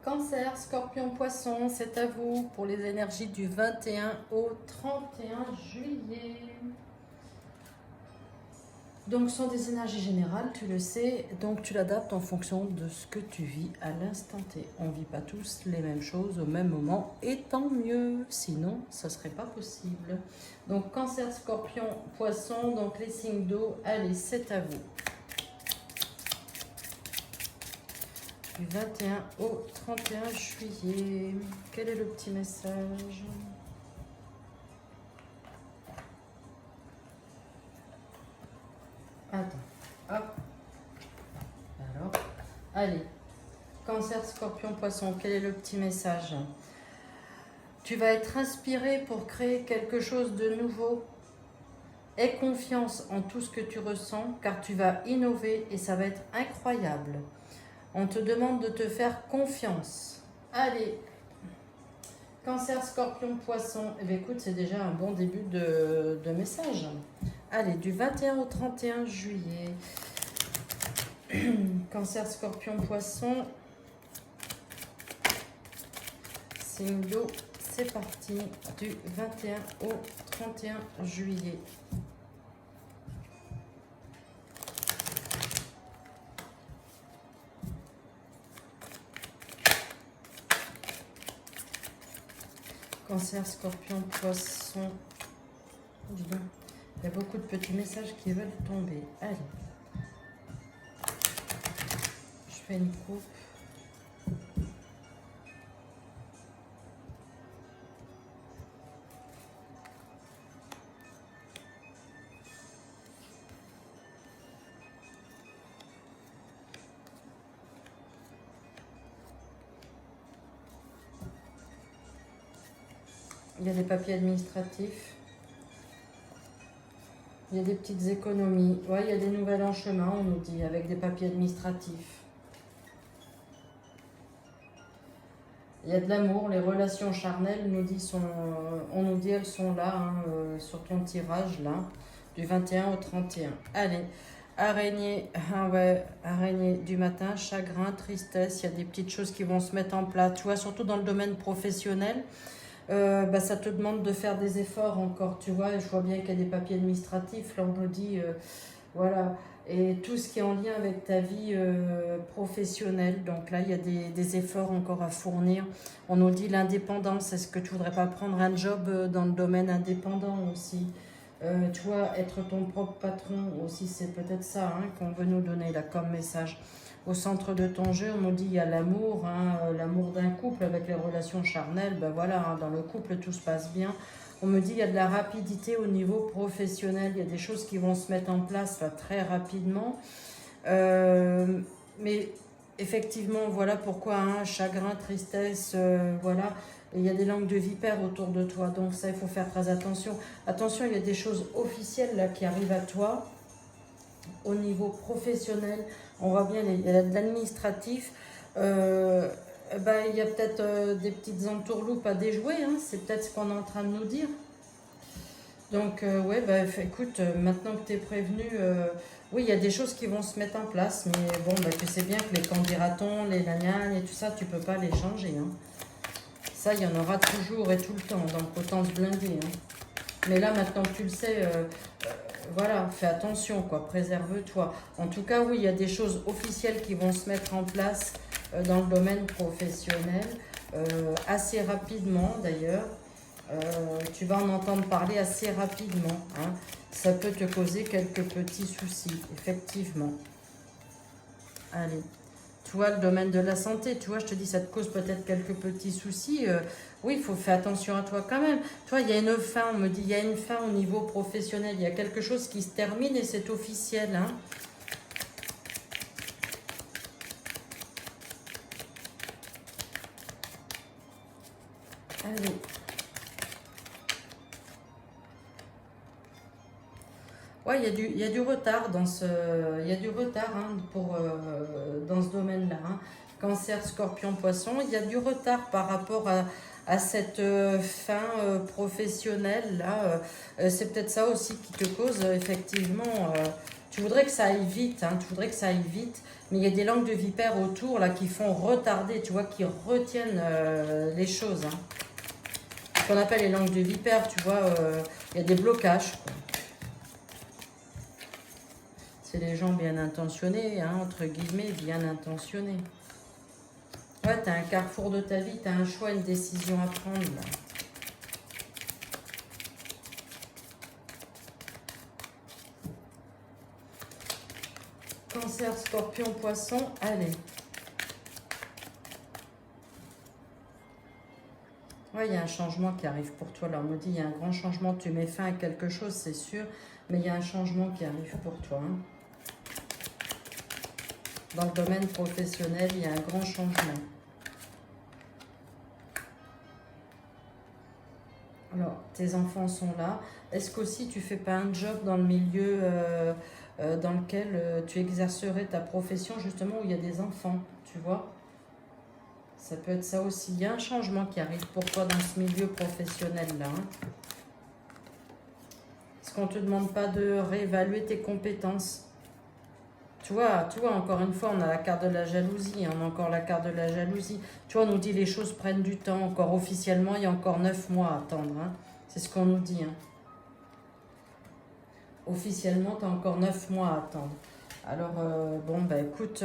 Cancer, Scorpion, Poisson, c'est à vous pour les énergies du 21 au 31 juillet. Donc, ce sont des énergies générales, tu le sais, donc tu l'adaptes en fonction de ce que tu vis à l'instant T. On ne vit pas tous les mêmes choses au même moment, et tant mieux, sinon, ça ne serait pas possible. Donc, Cancer, Scorpion, Poisson, donc les signes d'eau, allez, c'est à vous. Du 21 au 31 juillet. Quel est le petit message? Attends, hop. Alors, allez. Cancer, Scorpion, Poisson, quel est le petit message? Tu vas être inspiré pour créer quelque chose de nouveau. Aie confiance en tout ce que tu ressens, car tu vas innover et ça va être incroyable. On te demande de te faire confiance. Allez. Cancer, Scorpion, Poisson. Eh bien, écoute, c'est déjà un bon début de message. Allez, du 21 au 31 juillet. Cancer, Scorpion, Poisson. Signe d'eau, c'est parti. Du 21 au 31 juillet. Cancer, Scorpion, Poisson. Dis donc, il y a beaucoup de petits messages qui veulent tomber. Allez. Je fais une coupe. Il y a des papiers administratifs. Il y a des petites économies. Ouais, il y a des nouvelles en chemin, on nous dit, avec des papiers administratifs. Il y a de l'amour, les relations charnelles, on nous dit elles sont là, hein, sur ton tirage, là, du 21 au 31. Allez, araignée, ah ouais, araignée du matin, chagrin, tristesse, il y a des petites choses qui vont se mettre en place. Tu vois, surtout dans le domaine professionnel, ça te demande de faire des efforts encore, tu vois. Je vois bien qu'il y a des papiers administratifs, là on nous dit, voilà, et tout ce qui est en lien avec ta vie professionnelle. Donc là, il y a des efforts encore à fournir. On nous dit l'indépendance. Est-ce que tu voudrais pas prendre un job dans le domaine indépendant aussi? Tu vois, être ton propre patron aussi, c'est peut-être ça, hein, qu'on veut nous donner là comme message. Au centre de ton jeu, on nous dit il y a l'amour, hein, l'amour d'un couple avec les relations charnelles. Ben voilà, hein, dans le couple, tout se passe bien. On me dit il y a de la rapidité au niveau professionnel. Il y a des choses qui vont se mettre en place là, très rapidement. Mais effectivement, voilà pourquoi, hein, chagrin, tristesse, voilà. Et il y a des langues de vipère autour de toi. Donc ça, il faut faire très attention. Attention, il y a des choses officielles là qui arrivent à toi au niveau professionnel. On voit bien, il y a de l'administratif. Il y a peut-être des petites entourloupes à déjouer, hein. C'est peut-être ce qu'on est en train de nous dire. Donc, ouais, écoute, maintenant que tu es prévenu, oui, il y a des choses qui vont se mettre en place, mais bon, tu sais bien que les candidatons, les lagnanes et tout ça, tu peux pas les changer, hein. Ça, il y en aura toujours et tout le temps, donc autant se blinder, hein. Mais là, maintenant que tu le sais, voilà, fais attention, quoi, préserve-toi. En tout cas, oui, il y a des choses officielles qui vont se mettre en place dans le domaine professionnel, assez rapidement d'ailleurs. Tu vas en entendre parler assez rapidement, hein. Ça peut te causer quelques petits soucis, effectivement. Allez. Tu vois, le domaine de la santé, tu vois, je te dis, ça te cause peut-être quelques petits soucis. Oui, il faut faire attention à toi quand même. Tu vois, il y a une fin, on me dit, il y a une fin au niveau professionnel. Il y a quelque chose qui se termine et c'est officiel, hein. Allez. Ouais, il y a du retard dans il y a du retard, hein, dans ce domaine-là, hein. Cancer, Scorpion, Poisson, il y a du retard par rapport à cette fin professionnelle là. C'est peut-être ça aussi qui te cause effectivement Tu voudrais que ça aille vite, hein, tu voudrais que ça aille vite, mais il y a des langues de vipère autour, là, qui font retarder, tu vois, qui retiennent les choses, hein. Ce qu'on appelle les langues de vipère, tu vois, il y a des blocages, quoi. C'est les gens bien intentionnés, hein, entre guillemets, bien intentionnés. Ouais, tu as un carrefour de ta vie, tu as un choix, une décision à prendre, là. Cancer, Scorpion, Poisson, allez. Ouais, il y a un changement qui arrive pour toi. Là, on me dit, il y a un grand changement. Tu mets fin à quelque chose, c'est sûr. Mais il y a un changement qui arrive pour toi, hein. Dans le domaine professionnel, il y a un grand changement. Alors, tes enfants sont là. Est-ce qu'aussi tu fais pas un job dans le milieu dans lequel tu exercerais ta profession, justement, où il y a des enfants, tu vois? Ça peut être ça aussi. Il y a un changement qui arrive pour toi dans ce milieu professionnel-là, hein. Est-ce qu'on ne te demande pas de réévaluer tes compétences? Tu vois, encore une fois, on a la carte de la jalousie. On a encore la carte de la jalousie. Tu vois, on nous dit les choses prennent du temps. Encore officiellement, il y a encore 9 mois à attendre, hein. C'est ce qu'on nous dit, hein. Officiellement, tu as encore 9 mois à attendre. Alors, bon, bah écoute,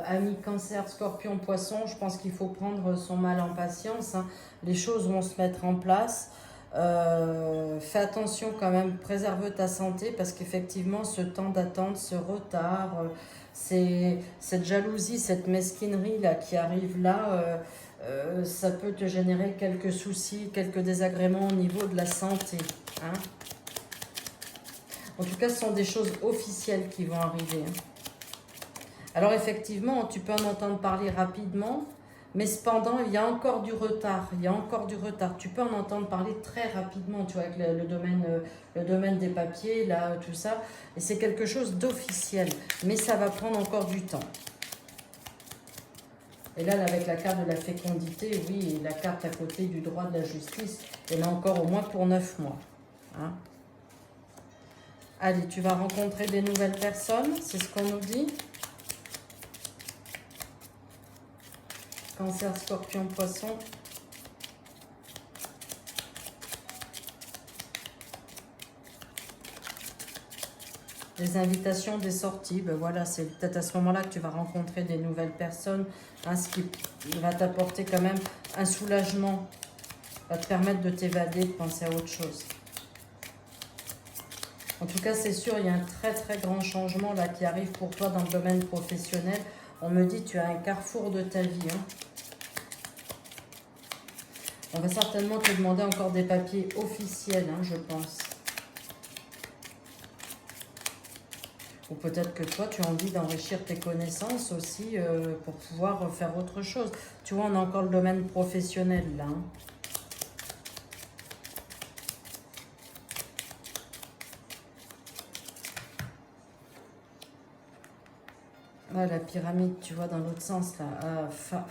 ami Cancer, Scorpion, Poisson, je pense qu'il faut prendre son mal en patience, hein. Les choses vont se mettre en place. Fais attention quand même, préserve ta santé parce qu'effectivement, ce temps d'attente, ce retard, cette jalousie, cette mesquinerie là qui arrive là, ça peut te générer quelques soucis, quelques désagréments au niveau de la santé, hein. En tout cas, ce sont des choses officielles qui vont arriver, hein. Alors effectivement, tu peux en entendre parler rapidement, mais cependant, il y a encore du retard. Il y a encore du retard. Tu peux en entendre parler très rapidement, tu vois, avec le domaine des papiers, là, tout ça. Et c'est quelque chose d'officiel, mais ça va prendre encore du temps. Et là, avec la carte de la fécondité, oui, et la carte à côté du droit de la justice, il y en a encore au moins pour 9 mois, hein. Allez, tu vas rencontrer des nouvelles personnes, c'est ce qu'on nous dit. Cancer, Scorpion, Poisson. Des invitations, des sorties, ben voilà, c'est peut-être à ce moment-là que tu vas rencontrer des nouvelles personnes, hein, ce qui va t'apporter quand même un soulagement, va te permettre de t'évader, de penser à autre chose. En tout cas, c'est sûr, il y a un très très grand changement là qui arrive pour toi dans le domaine professionnel. On me dit tu as un carrefour de ta vie, hein. On va certainement te demander encore des papiers officiels, hein, je pense. Ou peut-être que toi, tu as envie d'enrichir tes connaissances aussi pour pouvoir faire autre chose. Tu vois, on a encore le domaine professionnel là, hein. Ah, la pyramide, tu vois, dans l'autre sens là. Ah,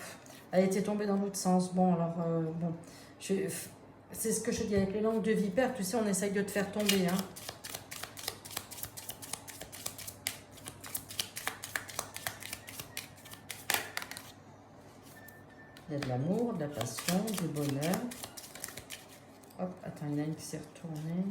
elle était tombée dans l'autre sens. Bon, alors, bon. C'est ce que je dis avec les langues de vipère. Tu sais, on essaye de te faire tomber, hein. Il y a de l'amour, de la passion, du bonheur. Hop, attends, il y en a une qui s'est retournée.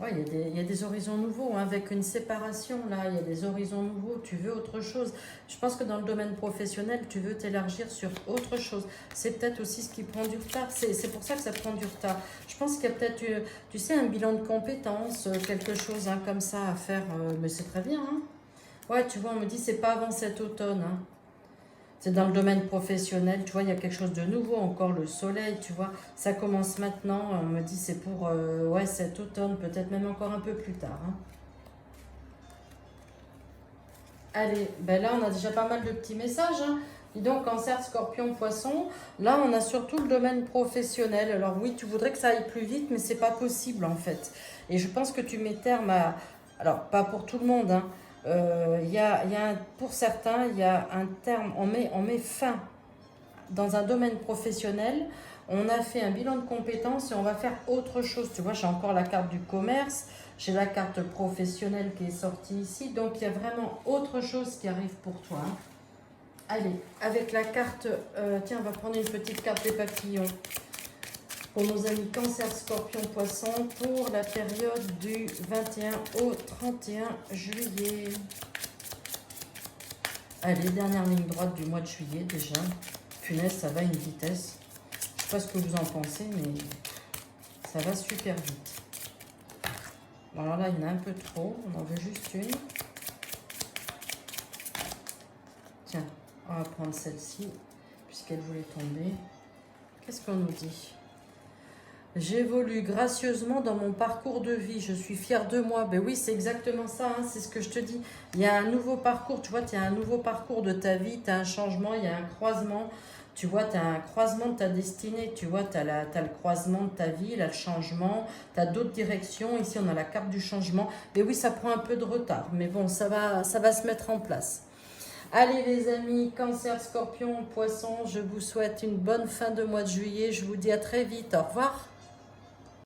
Ouais, il y a des horizons nouveaux, hein, avec une séparation, là. Il y a des horizons nouveaux, tu veux autre chose. Je pense que dans le domaine professionnel, tu veux t'élargir sur autre chose. C'est peut-être aussi ce qui prend du retard. C'est pour ça que ça prend du retard. Je pense qu'il y a peut-être, tu sais, un bilan de compétences, quelque chose, hein, comme ça à faire. Mais c'est très bien, hein. Ouais, tu vois, on me dit, c'est pas avant cet automne, hein. C'est dans le domaine professionnel, tu vois, il y a quelque chose de nouveau, encore le soleil, tu vois. Ça commence maintenant, on me dit c'est pour ouais, cet automne, peut-être même encore un peu plus tard, hein. Allez, ben là on a déjà pas mal de petits messages, hein. Dis donc, Cancer, Scorpion, Poisson. Là, on a surtout le domaine professionnel. Alors oui, tu voudrais que ça aille plus vite, mais c'est pas possible en fait. Et je pense que tu mets terme à... Alors, pas pour tout le monde, hein. Pour certains, il y a un terme, on met fin dans un domaine professionnel On a fait un bilan de compétences et on va faire autre chose. Tu vois, j'ai encore la carte du commerce, j'ai la carte professionnelle qui est sortie ici. Donc, il y a vraiment autre chose qui arrive pour toi. Hein. Allez, avec la carte, tiens, on va prendre une petite carte des papillons. Pour nos amis Cancer, Scorpion, Poisson, pour la période du 21 au 31 juillet. Allez, dernière ligne droite du mois de juillet déjà. Punaise, ça va à une vitesse. Je sais pas ce que vous en pensez, mais ça va super vite. Bon, alors là, il y en a un peu trop. On en veut juste une. Tiens, on va prendre celle-ci, puisqu'elle voulait tomber. Qu'est-ce qu'on nous dit ? J'évolue gracieusement dans mon parcours de vie. Je suis fière de moi. Ben oui, c'est exactement ça. Hein, c'est ce que je te dis. Il y a un nouveau parcours. Tu vois, tu as un nouveau parcours de ta vie. Tu as un changement. Il y a un croisement. Tu vois, tu as un croisement de ta destinée. Tu vois, tu as le croisement de ta vie, là, le changement. Tu as d'autres directions. Ici, on a la carte du changement. Mais oui, ça prend un peu de retard. Mais bon, ça va se mettre en place. Allez les amis, Cancer, Scorpion, Poisson, je vous souhaite une bonne fin de mois de juillet. Je vous dis à très vite. Au revoir.